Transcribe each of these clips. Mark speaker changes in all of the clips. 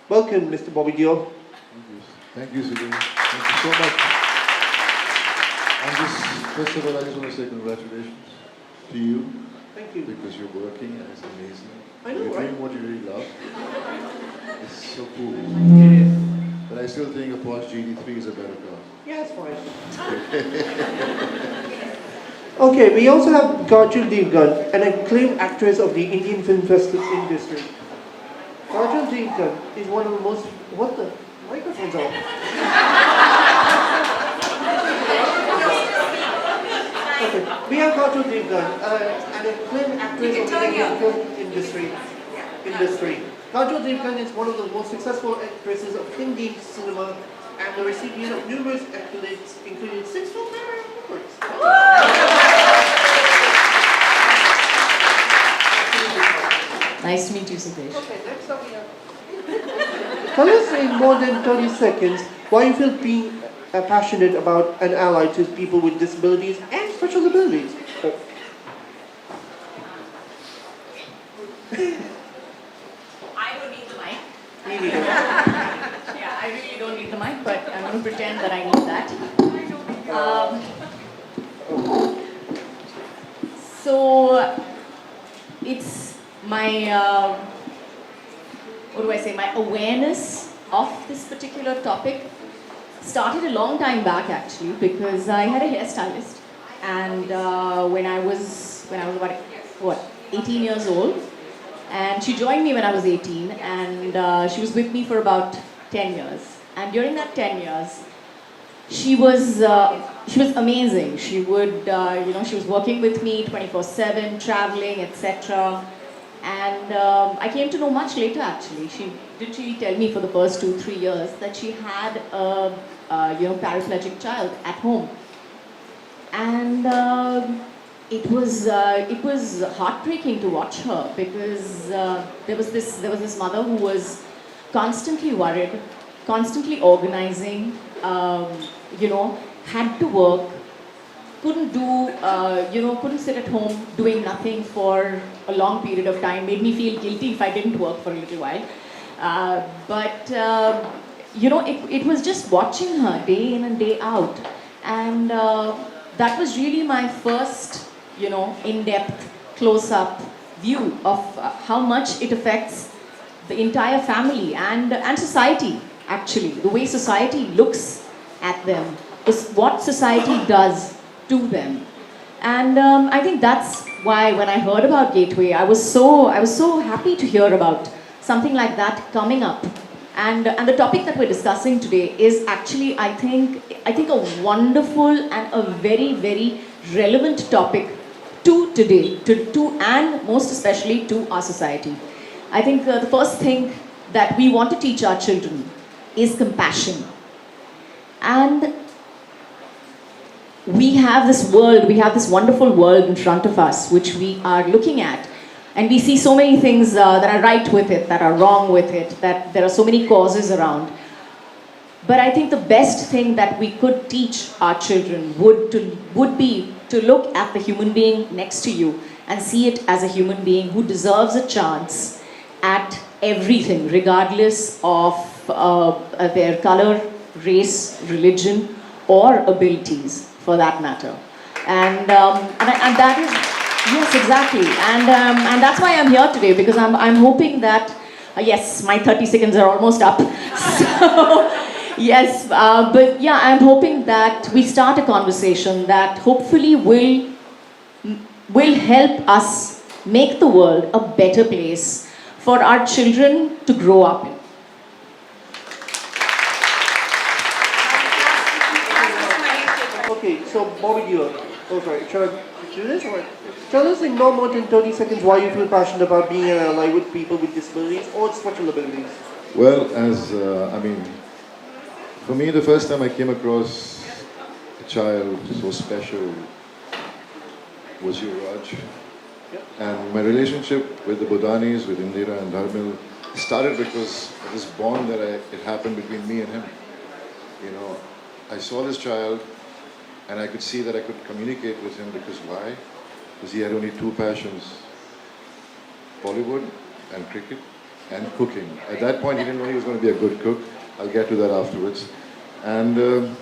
Speaker 1: Welcome, Mr. Bobby Deol.
Speaker 2: Thank you, Sujin. Thank you so much. And first of all, I just want to say congratulations to you
Speaker 1: Thank you.
Speaker 2: because you're working and it's amazing.
Speaker 1: I know,
Speaker 2: You're
Speaker 1: right?
Speaker 2: doing what you really love. It's so cool.
Speaker 1: Yeah,
Speaker 2: But I still think a Porsche GT3 is a better car.
Speaker 1: yeah, it's fine. Okay, we also have Kajol, an acclaimed actress of the Indian film industry. Kajol is one of the most... What the? Microphone's on. Okay, we have Kajol, an acclaimed actress of the Indian film industry. Kajol is one of the most successful actresses of Hindi cinema and the recipient of numerous accolades, including 6 Filmfare Awards.
Speaker 3: Nice to meet you, Sudesh.
Speaker 1: Okay, next up we have... Tell us in more than 30 seconds why you feel being passionate about and allied to people with disabilities and special abilities.
Speaker 3: I don't need the mic.
Speaker 1: Me neither.
Speaker 3: Yeah, I really don't need the mic, but I'm going to pretend that I need that. So, it's my, my awareness of this particular topic started a long time back actually, because I had a hairstylist, and when I was about 18 years old, and she joined me when I was 18, and she was with me for about 10 years. And during that 10 years, she was amazing. She would, she was working with me 24/7, traveling, etc. And I came to know much later actually. She didn't really tell me for the first 2-3 years that she had a paraplegic child at home. And it was heartbreaking to watch her, because there was this mother who was constantly worried, constantly organizing, had to work, couldn't sit at home doing nothing for a long period of time. Made me feel guilty if I didn't work for a little while. It was just watching her day in and day out, and that was really my first, in-depth, close-up view of how much it affects the entire family and society. Actually, the way society looks at them is what society does to them. And I think that's why when I heard about Gateway, I was so happy to hear about something like that coming up. And the topic that we're discussing today is actually, I think a wonderful and a very, very relevant topic to today, and most especially to our society. I think the first thing that we want to teach our children is compassion. And we have this wonderful world in front of us, which we are looking at. And we see so many things that are right with it, that are wrong with it, that there are so many causes around. But I think the best thing that we could teach our children would be to look at the human being next to you and see it as a human being who deserves a chance at everything, regardless of their color, race, religion, or abilities, for that matter. And that is, yes, exactly. And that's why I'm here today, because I'm hoping that, yes, my 30 seconds are almost up. So, yes, but yeah, I'm hoping that we start a conversation that hopefully will help us make the world a better place for our children to grow up in.
Speaker 1: Okay, so Bobby Deol. Oh, sorry. Shall I do this? Or tell us in no more than 30 seconds why you feel passionate about being an ally with people with disabilities or special abilities.
Speaker 2: Well, for me, the first time I came across a child so special was you, Raj.
Speaker 1: Yep.
Speaker 2: And my relationship with the Budanis, with Indira and Dharmil, started because of this bond that it happened between me and him. I saw this child and I could see that I could communicate with him, because why? Because he had only two passions, Bollywood and cricket. and cooking. At that point, he didn't know he was going to be a good cook. I'll get to that afterwards. And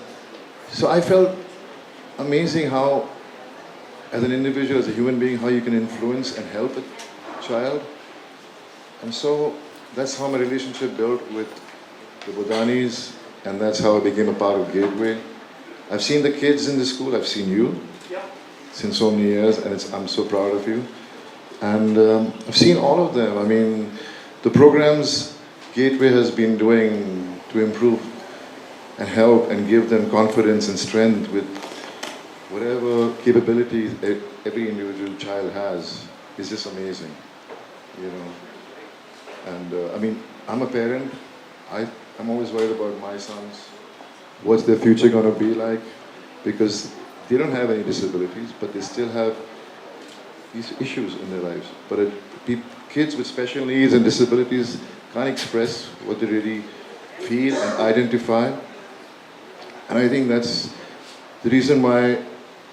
Speaker 2: so I felt amazing how, as an individual, as a human being, how you can influence and help a child. And so that's how my relationship built with the Bodanis, and that's how I became a part of Gateway. I've seen the kids in the school, I've seen you since so many years, and I'm so proud of you. And I've seen all of them. I mean, the programs Gateway has been doing to improve and help and give them confidence and strength with whatever capabilities every individual child has is just amazing, you know. And I mean, I'm a parent. I'm always worried about my sons. What's their future going to be like? Because they don't have any disabilities, but they still have these issues in their lives. But kids with special needs and disabilities can't express what they really feel and identify. And I think that's the reason why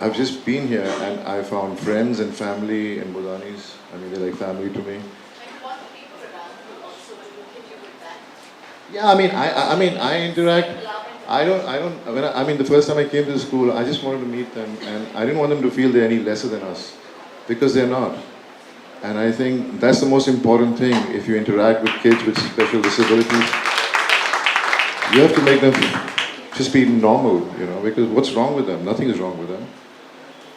Speaker 2: I've just been here and I found friends and family and Bodanis. I mean, they're like family to me. Yeah, I mean, I interact. I mean, the first time I came to the school, I just wanted to meet them, and I didn't want them to feel they're any lesser than us, because they're not. And I think that's the most important thing. If you interact with kids with special disabilities, you have to make them just be normal, you know, because what's wrong with them? Nothing is wrong with them.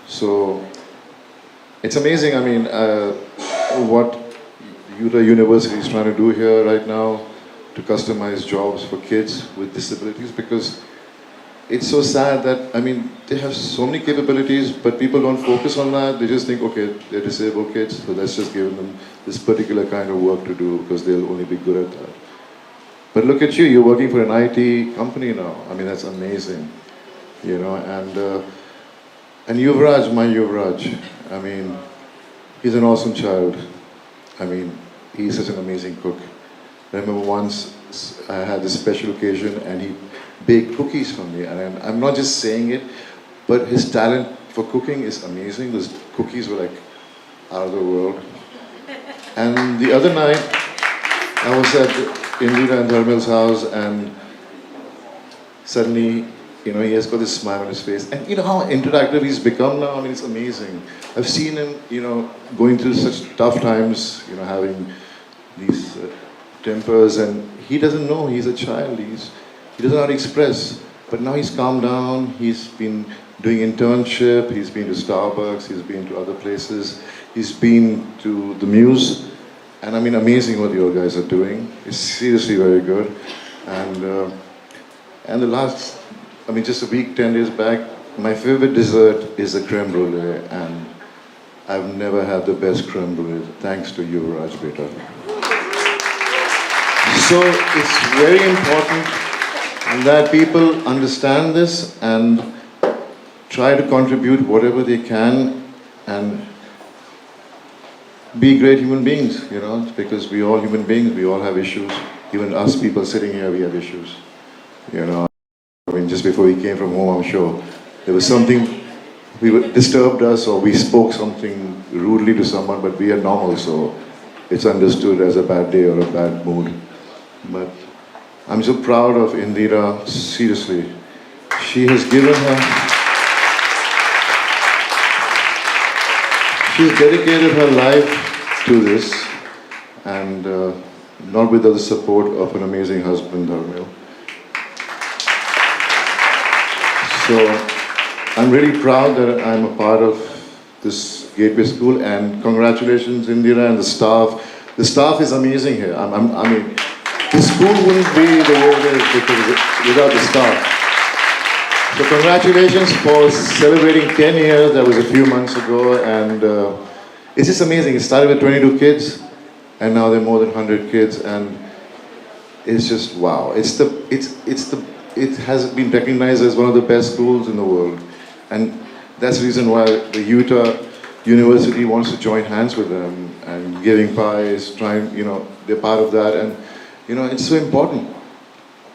Speaker 2: So it's amazing. I mean, what Utah University is trying to do here right now to customize jobs for kids with disabilities, because it's so sad that, I mean, they have so many capabilities, but people don't focus on that. They just think, okay, they're disabled kids, so let's just give them this particular kind of work to do because they'll only be good at that. But look at you, you're working for an IT company now. I mean, that's amazing, you know. And Yuvraj, my Yuvraj, I mean, he's an awesome child. I mean, he's such an amazing cook. I remember once I had this special occasion and he baked cookies for me. And I'm not just saying it, but his talent for cooking is amazing. Those cookies were like out of the world. And the other night, I was at Indira and Dharmel's house, and suddenly, you know, he has got this smile on his face. And you know how interactive he's become now? I mean, it's amazing. I've seen him, you know, going through such tough times, you know, having these tempers, and he doesn't know, he's a child, he doesn't know how to express. But now he's calmed down, he's been doing internship, he's been to Starbucks, he's been to other places, he's been to the Muse, and I mean, amazing what you guys are doing. It's seriously very good. And the last, I mean, just a week, 10 days back, my favorite dessert is the creme brulee, and I've never had the best creme brulee, thanks to you, Raj Beta. So it's very important that people understand this and try to contribute whatever they can and be great human beings, you know, because we all human beings, we all have issues. Even us people sitting here, we have issues, you know. I mean, just before we came from home, I'm sure there was something disturbed us, or we spoke something rudely to someone, but we are normal, so it's understood as a bad day or a bad mood. But I'm so proud of Indira, seriously. She has given she's dedicated her life to this, and not without the support of an amazing husband, Dharmil. So I'm really proud that I'm a part of this Gateway School, and congratulations, Indira, and the staff. The staff is amazing here. I mean, the school wouldn't be the way it is without the staff. So congratulations for celebrating 10 years. That was a few months ago, and it's just amazing. It started with 22 kids, and now there are more than 100 kids, and it's just wow. It has been recognized as one of the best schools in the world, and that's the reason why the Utah University wants to join hands with them and giving pies, trying, you know, they're part of that, and you know, it's so important,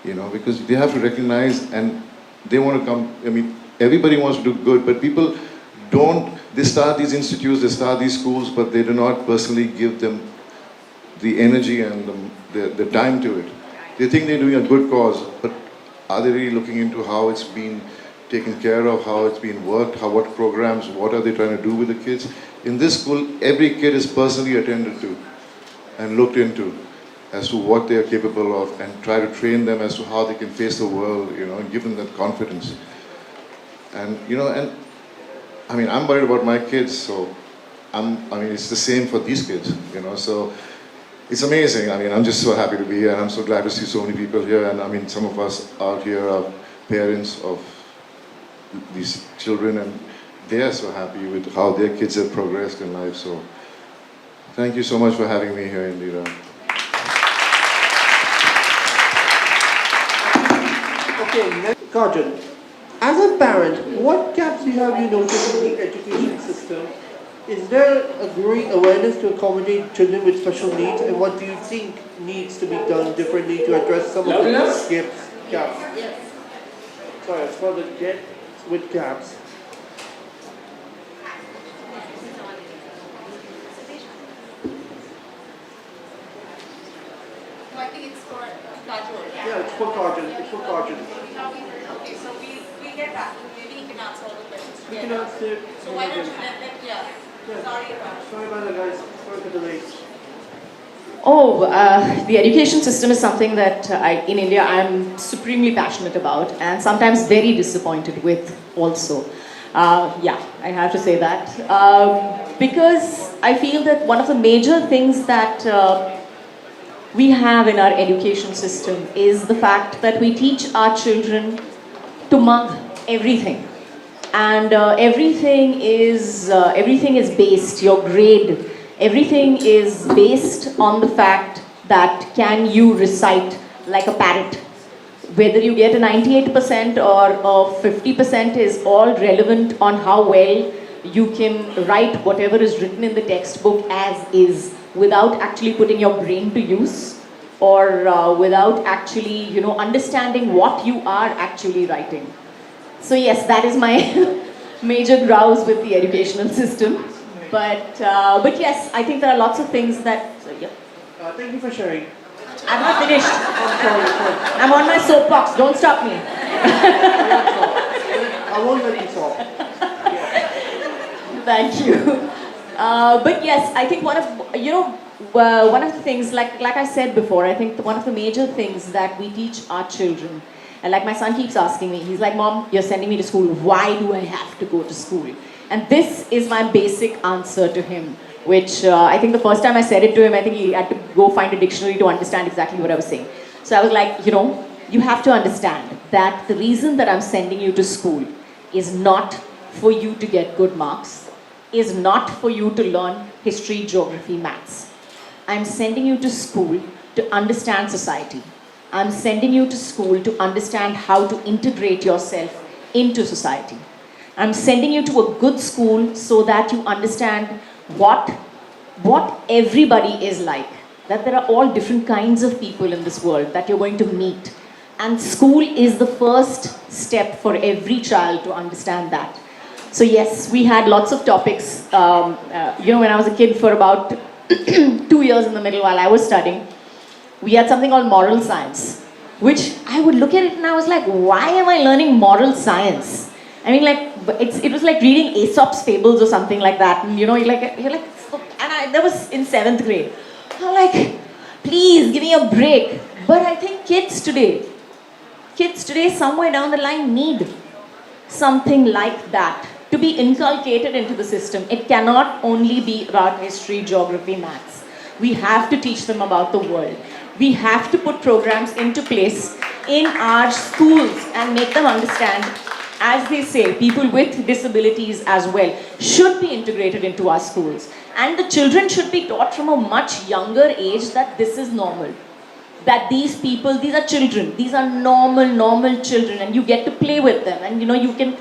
Speaker 2: you know, because they have to recognize, and they want to come. I mean, everybody wants to do good, but people don't. They start these institutes, they start these schools, but they do not personally give them the energy and the time to it. They think they're doing a good cause, but are they really looking into how it's been taken care of, how it's been worked, what programs, what are they trying to do with the kids? In this school, every kid is personally attended to and looked into as to what they are capable of, and try to train them as to how they can face the world, and give them that confidence. And I mean, I'm worried about my kids, so it's the same for these kids, so it's amazing. I mean, I'm just so happy to be here, and I'm so glad to see so many people here. And I mean, some of us out here are parents of these children, and they are so happy with how their kids have progressed in life. So thank you so much for having me here, Indira.
Speaker 1: Okay, next, Kajol. As a parent, what gaps have you noticed in the education system? Is there a growing awareness to accommodate children with special needs, and what do you think needs to be done differently to address some of the gaps?
Speaker 4: Yes.
Speaker 1: Sorry, it's called the get with gaps.
Speaker 4: No, I think it's for Kajol.
Speaker 1: Yeah, it's for Kajol. It's for Kajol.
Speaker 4: Okay, so we get back. Maybe he can answer all the questions.
Speaker 1: We can answer.
Speaker 4: So why don't you let them, yeah. Sorry about it.
Speaker 1: Sorry about that, guys. Sorry for the delay.
Speaker 3: The education system is something that in India I'm supremely passionate about, and sometimes very disappointed with also. I have to say that. Because I feel that one of the major things that we have in our education system is the fact that we teach our children to mug everything. And everything is based, your grade, everything is based on the fact that can you recite like a parrot. Whether you get a 98% or a 50% is all relevant on how well you can write whatever is written in the textbook as is, without actually putting your brain to use, or without actually understanding what you are actually writing. So yes, that is my major grouse with the educational system. But yes, I think there are lots of things that.
Speaker 1: Thank you for sharing.
Speaker 3: I'm not finished.
Speaker 1: Sorry.
Speaker 3: I'm on my soapbox. Don't stop me.
Speaker 1: I won't let you talk.
Speaker 3: Thank you. But yes, I think one of the things, like I said before, I think one of the major things that we teach our children. And like my son keeps asking me, he's like, Mom, you're sending me to school. Why do I have to go to school? And this is my basic answer to him, which I think the first time I said it to him, I think he had to go find a dictionary to understand exactly what I was saying. So I was like, you have to understand that the reason that I'm sending you to school is not for you to get good marks, is not for you to learn history, geography, maths. I'm sending you to school to understand society. I'm sending you to school to understand how to integrate yourself into society. I'm sending you to a good school so that you understand what everybody is like. That there are all different kinds of people in this world that you're going to meet. And school is the first step for every child to understand that. So yes, we had lots of topics. When I was a kid for about 2 years in the middle while I was studying, we had something called moral science, which I would look at it and I was like, why am I learning moral science? I mean, it was like reading Aesop's fables or something like that. And that was in 7th grade. I'm like, please give me a break. But I think kids today somewhere down the line need something like that to be inculcated into the system. It cannot only be about history, geography, maths. We have to teach them about the world. We have to put programs into place in our schools and make them understand, as they say, people with disabilities as well should be integrated into our schools. And the children should be taught from a much younger age that this is normal. That these people, these are children, these are normal children, and you get to play with them, and you can,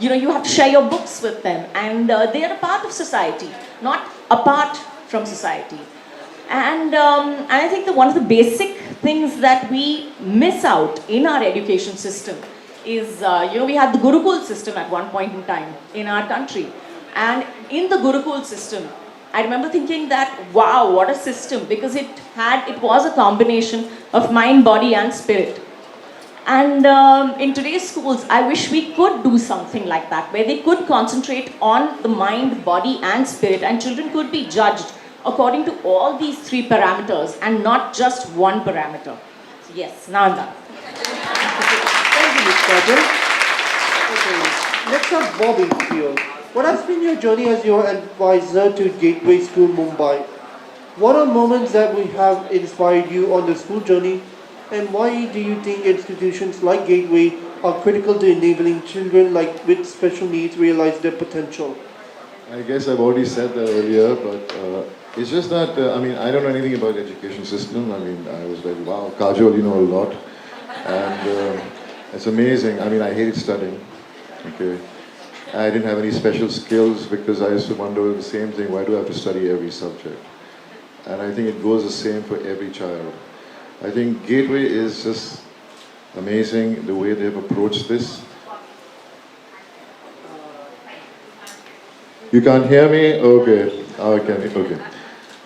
Speaker 3: you have to share your books with them, and they are a part of society, not apart from society. And I think that one of the basic things that we miss out in our education system is, we had the Gurukul system at one point in time in our country. And in the Gurukul system, I remember thinking that, wow, what a system, because it was a combination of mind, body, and spirit. And in today's schools, I wish we could do something like that, where they could concentrate on the mind, body, and spirit, and children could be judged according to all these three parameters and not just one parameter. So yes, now I'm done.
Speaker 1: Thank you, Ms. Kajol. Okay, next up, Bobby Deol. What has been your journey as your advisor to Gateway School Mumbai? What are moments that we have inspired you on the school journey, and why do you think institutions like Gateway are critical to enabling children like with special needs realize their potential?
Speaker 2: I guess I've already said that earlier, but it's just that, I don't know anything about the education system. I was like, wow, Kajol, you know a lot. And it's amazing. I hated studying, okay. I didn't have any special skills because I used to wonder the same thing, why do I have to study every subject? And I think it goes the same for every child. I think Gateway is just amazing, the way they've approached this. You can't hear me? Okay. Okay.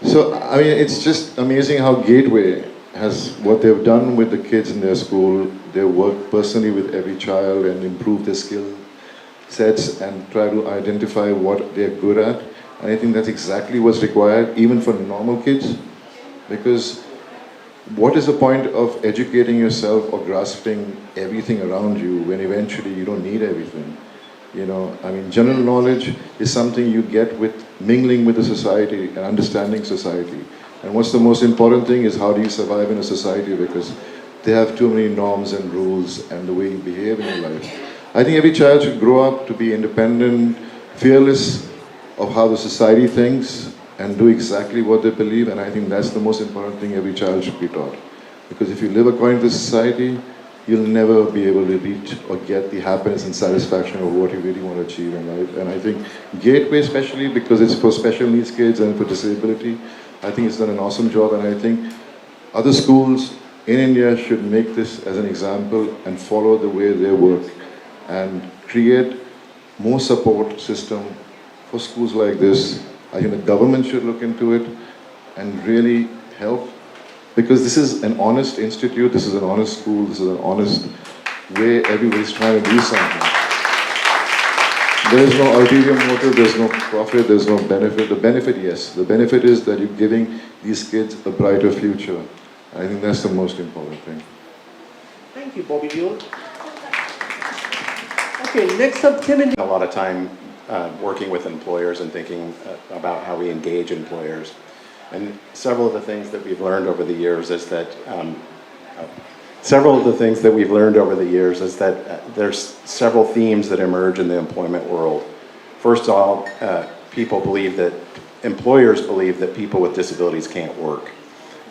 Speaker 2: So, it's just amazing how Gateway has, what they've done with the kids in their school. They work personally with every child and improve their skill sets and try to identify what they're good at. And I think that's exactly what's required, even for normal kids. Because what is the point of educating yourself or grasping everything around you when eventually you don't need everything? General knowledge is something you get with mingling with the society and understanding society. And what's the most important thing is how do you survive in a society, because they have too many norms and rules and the way you behave in your life. I think every child should grow up to be independent, fearless of how the society thinks, and do exactly what they believe. And I think that's the most important thing every child should be taught. Because if you live according to society, you'll never be able to reach or get the happiness and satisfaction of what you really want to achieve in life. And I think Gateway, especially because it's for special needs kids and for disability, I think it's done an awesome job. And I think other schools in India should make this as an example and follow the way they work and create more support system for schools like this. I think the government should look into it and really help, because this is an honest institute, this is an honest school, this is an honest way everybody's trying to do something. There is no ulterior motive, there's no profit, there's no benefit. The benefit, yes. The benefit is that you're giving these kids a brighter future. I think that's the most important thing.
Speaker 1: Thank you, Bobby Deol. Okay, next up, Tim and
Speaker 5: A lot of time working with employers and thinking about how we engage employers. And several of the things that we've learned over the years is that there's several themes that emerge in the employment world. First of all, employers believe that people with disabilities can't work.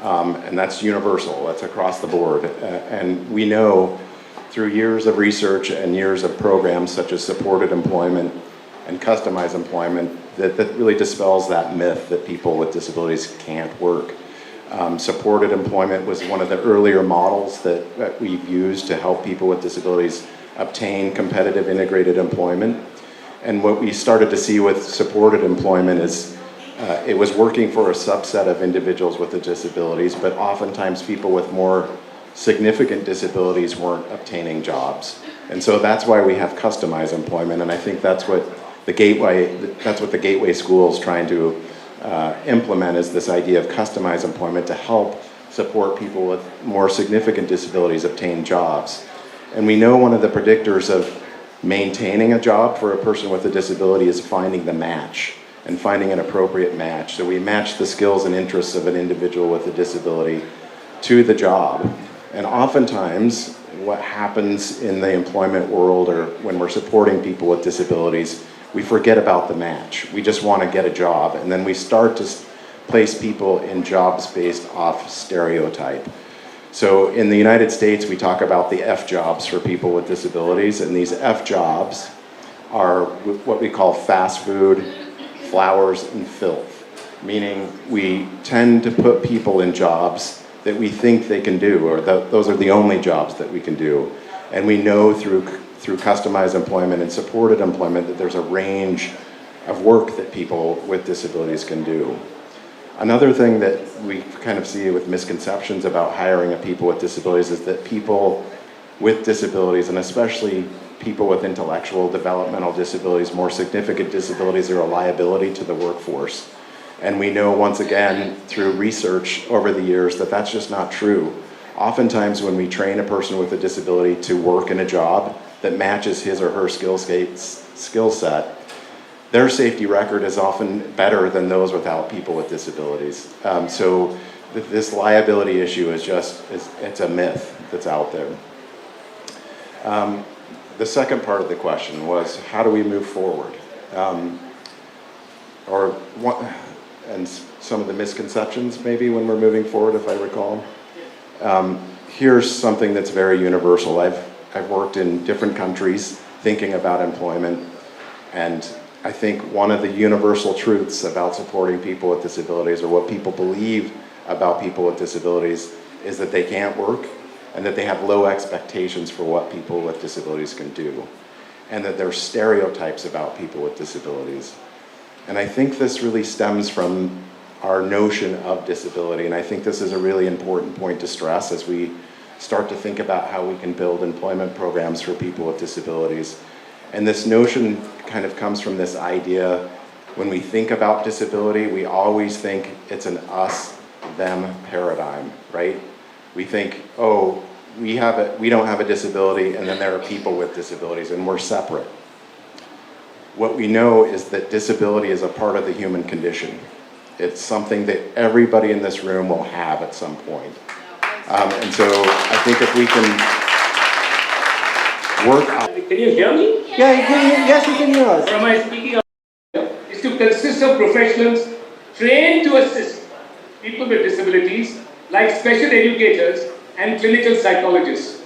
Speaker 5: And that's universal, that's across the board. And we know through years of research and years of programs such as supported employment and customized employment that really dispels that myth that people with disabilities can't work. Supported employment was one of the earlier models that we've used to help people with disabilities obtain competitive integrated employment. And what we started to see with supported employment is it was working for a subset of individuals with the disabilities, but oftentimes people with more significant disabilities weren't obtaining jobs. And so that's why we have customized employment, and I think that's what the Gateway School is trying to implement, is this idea of customized employment to help support people with more significant disabilities obtain jobs. And we know one of the predictors of maintaining a job for a person with a disability is finding the match and finding an appropriate match. So we match the skills and interests of an individual with a disability to the job. And oftentimes, what happens in the employment world or when we're supporting people with disabilities, we forget about the match. We just want to get a job, and then we start to place people in jobs based off stereotype. So in the United States, we talk about the F jobs for people with disabilities, and these F jobs are what we call fast food, flowers, and filth, meaning we tend to put people in jobs that we think they can do, or those are the only jobs that we can do. And we know through customized employment and supported employment that there's a range work that people with disabilities can do. Another thing that we kind of see with misconceptions about hiring of people with disabilities is that people with disabilities, and especially people with intellectual developmental disabilities, more significant disabilities, are a liability to the workforce. And we know once again through research over the years that that's just not true. Oftentimes when we train a person with a disability to work in a job that matches his or her skill set, their safety record is often better than those without people with disabilities. So this liability issue is it's a myth that's out there. The second part of the question was, how do we move forward? And some of the misconceptions maybe when we're moving forward, if I recall. Here's something that's very universal. I've worked in different countries thinking about employment, and I think one of the universal truths about supporting people with disabilities, or what people believe about people with disabilities, is that they can't work and that they have low expectations for what people with disabilities can do, and that there's stereotypes about people with disabilities. And I think this really stems from our notion of disability, and I think this is a really important point to stress as we start to think about how we can build employment programs for people with disabilities. And this notion kind of comes from this idea, when we think about disability, we always think it's an us-them paradigm, right? We think, oh, we don't have a disability, and then there are people with disabilities, and we're separate. What we know is that disability is a part of the human condition. It's something that everybody in this room will have at some point. And so I think if we can work out...
Speaker 6: Can you hear me?
Speaker 1: Yeah, yes, you can hear us.
Speaker 6: Or am I speaking up? Is to consist of professionals trained to assist people with disabilities, like special educators and clinical psychologists.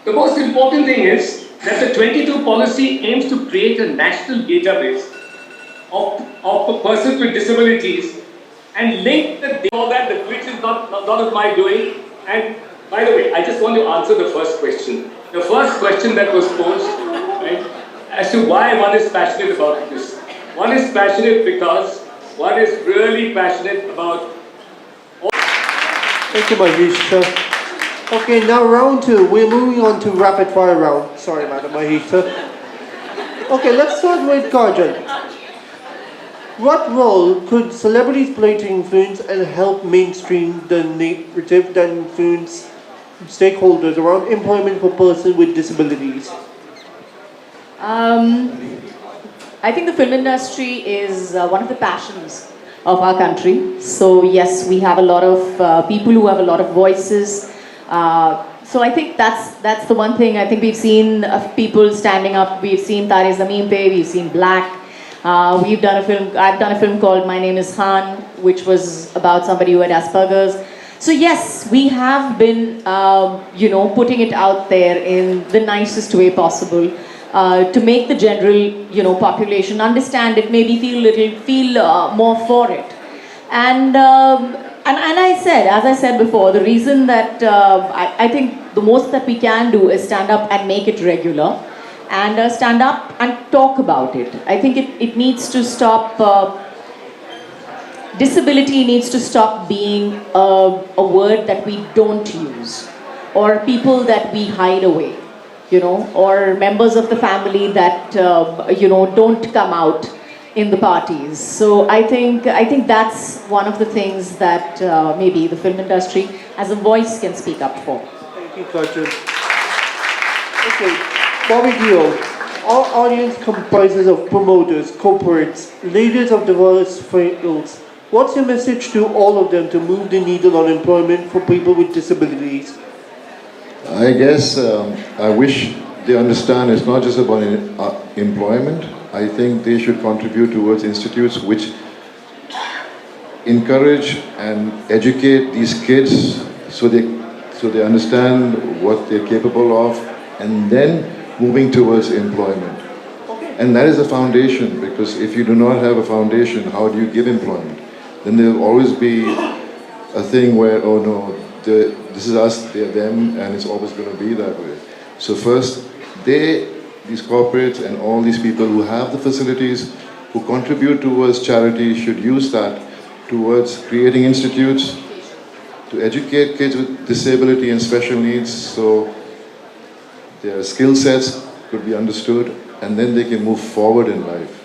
Speaker 6: The most important thing is that the 22 policy aims to create a national database of persons with disabilities and link all that, which is not of my doing. And by the way, I just want to answer the first question. The first question that was posed, right, as to why one is passionate about this. One is passionate because one is really passionate about...
Speaker 1: Thank you, Mahesh, sir. Okay, now round two. We're moving on to rapid fire round. Sorry, Madam Mahesh, sir. Okay, let's start with Kajol. What role could celebrities play to influence and help mainstream the narrative that influence stakeholders around employment for persons with disabilities?
Speaker 3: I think the film industry is one of the passions of our country. So yes, we have a lot of people who have a lot of voices. So I think that's the one thing. I think we've seen people standing up. We've seen Tare Zameen Pe, we've seen Black. I've done a film called My Name is Khan, which was about somebody who had Asperger's. So yes, we have been, putting it out there in the nicest way possible to make the general, population understand it, maybe feel more for it. And as I said before, the reason that I think the most that we can do is stand up and make it regular, and stand up and talk about it. I think it needs to stop. Disability needs to stop being a word that we don't use, or people that we hide away, or members of the family that don't come out in the parties. So I think that's one of the things that maybe the film industry as a voice can speak up for.
Speaker 1: Thank you, Kajol. Okay, Bobby Deol. Our audience comprises of promoters, corporates, leaders of diverse fields. What's your message to all of them to move the needle on employment for people with disabilities?
Speaker 2: I guess I wish they understand it's not just about employment. I think they should contribute towards institutes which encourage and educate these kids so they understand what they're capable of, and then moving towards employment.
Speaker 1: Okay.
Speaker 2: And that is the foundation, because if you do not have a foundation, how do you give employment? Then there will always be a thing where, oh no, this is us, they're them, and it's always going to be that way. So first, they these corporates and all these people who have the facilities, who contribute towards charity, should use that towards creating institutes to educate kids with disability and special needs so their skill sets could be understood and then they can move forward in life.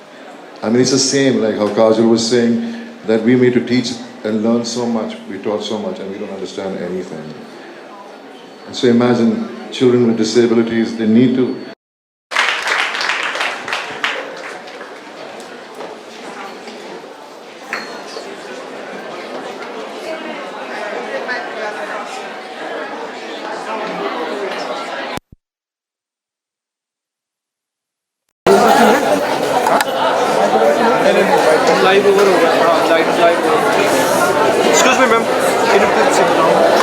Speaker 2: I mean, it's the same like how Kajol was saying that we need to teach and learn so much, we taught so much and we don't understand anything. And so imagine children with disabilities, they need to
Speaker 7: live over हो गया हाँ live excuse me ma'am can you please sit down